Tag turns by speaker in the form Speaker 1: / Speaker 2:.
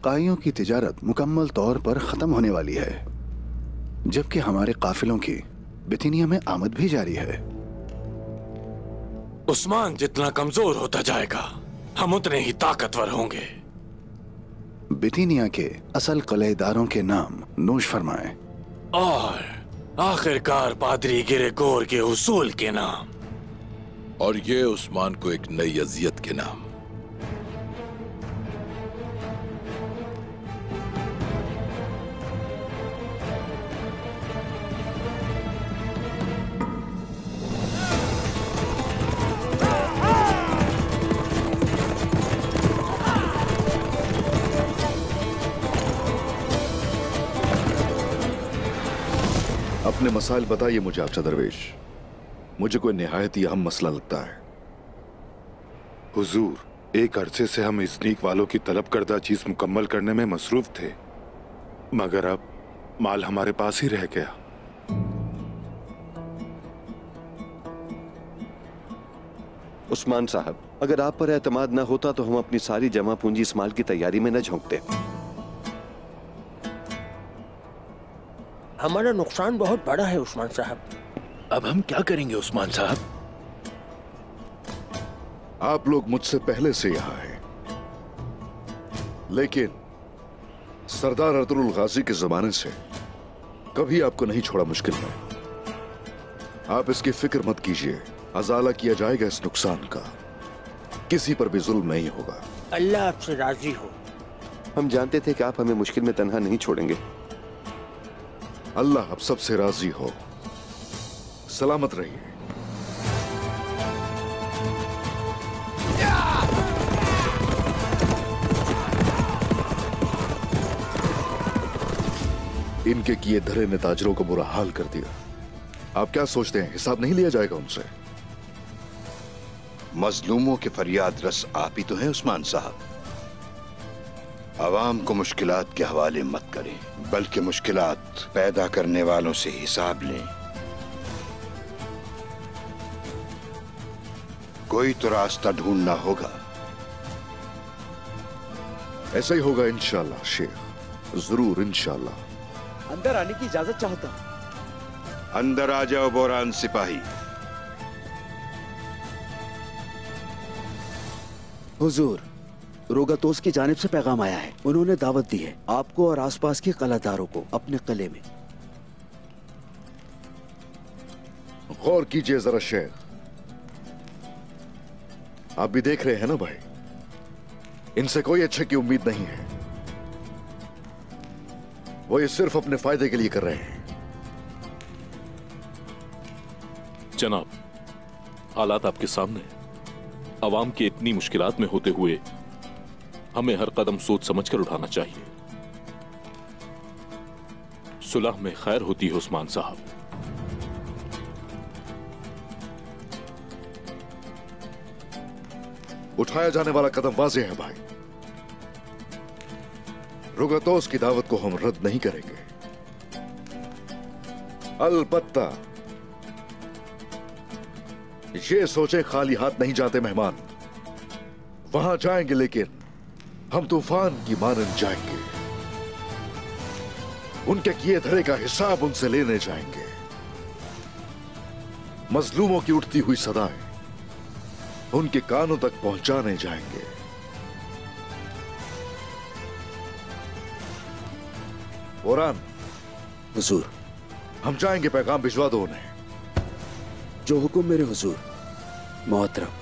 Speaker 1: काइयों की तिजारत मुकम्मल तौर पर खत्म होने वाली है, जबकि हमारे काफिलों की बिथिनिया में आमद भी जारी है।
Speaker 2: उस्मान जितना कमजोर होता जाएगा, हम उतने ही ताकतवर होंगे।
Speaker 1: बिथिनिया के असल कलेदारों के नाम नोश फरमाएं।
Speaker 2: और आखिरकार पादरी गिरेगोर के उसूल के नाम।
Speaker 3: और ये उस्मान को एक नई अजियत के नाम।
Speaker 4: अपने मसाइल बताइए मुझे आपचा दरवेश। मुझे कोई निहायत ही अहम मसला लगता है।
Speaker 5: हुजूर, एक अरसे से हम इज़नीक वालों की तलब करदा चीज मुकम्मल करने में मसरूफ थे, मगर अब माल हमारे पास ही रह गया।
Speaker 6: उस्मान साहब, अगर आप पर एतमाद ना होता तो हम अपनी सारी जमा पूंजी इस माल की तैयारी में न झोंकते।
Speaker 7: हमारा नुकसान बहुत बड़ा है उस्मान साहब।
Speaker 3: अब हम क्या करेंगे उस्मान साहब?
Speaker 4: आप लोग मुझसे पहले से यहां हैं, लेकिन सरदार अर्तुगरुल गाजी के जमाने से कभी आपको नहीं छोड़ा मुश्किल में। आप इसकी फिक्र मत कीजिए, अजाला किया जाएगा इस नुकसान का। किसी पर भी जुल्म नहीं होगा।
Speaker 7: अल्लाह आपसे राजी हो।
Speaker 6: हम जानते थे कि आप हमें मुश्किल में तन्हा नहीं छोड़ेंगे।
Speaker 4: अल्लाह आप सबसे राजी हो। सलामत रहिए। इनके किए धरे ने ताजरों को बुरा हाल कर दिया। आप क्या सोचते हैं, हिसाब नहीं लिया जाएगा उनसे?
Speaker 8: मजलूमों के फरियाद रस आप ही तो हैं उस्मान साहब। अवाम को मुश्किलात के हवाले मत करें, बल्कि मुश्किलात पैदा करने वालों से हिसाब लें। कोई तो रास्ता ढूंढना होगा।
Speaker 4: ऐसा ही होगा इंशाअल्लाह शेख, जरूर इंशाअल्लाह।
Speaker 9: अंदर आने की इजाजत चाहता हूं।
Speaker 8: अंदर आ जाओ बोरान सिपाही।
Speaker 9: हुजूर, रोगातोस की जानिब से पैगाम आया है। उन्होंने दावत दी है आपको और आसपास के कलादारों को अपने किले में।
Speaker 4: गौर कीजिए जरा शेख, आप भी देख रहे हैं ना भाई, इनसे कोई अच्छे की उम्मीद नहीं है। वो ये सिर्फ अपने फायदे के लिए कर रहे हैं।
Speaker 10: जनाब, हालात आपके सामने। अवाम की इतनी मुश्किलात में होते हुए हमें हर कदम सोच समझकर उठाना चाहिए। सुलह में खैर होती है उस्मान साहब।
Speaker 4: उठाया जाने वाला कदम वाज़ेह है भाई। रोगातोस की दावत को हम रद्द नहीं करेंगे। अलबत्ता ये सोचे खाली हाथ नहीं जाते मेहमान। वहां जाएंगे लेकिन हम तूफान की मानंद जाएंगे। उनके किए धरे का हिसाब उनसे लेने जाएंगे। मजलूमों की उठती हुई सदाएं उनके कानों तक पहुंचाने जाएंगे। बोरान,
Speaker 9: हुजूर,
Speaker 4: हम जाएंगे, पैगाम भिजवा दो उन्हें।
Speaker 9: जो हुक्म मेरे हुजूर। मोहतरम।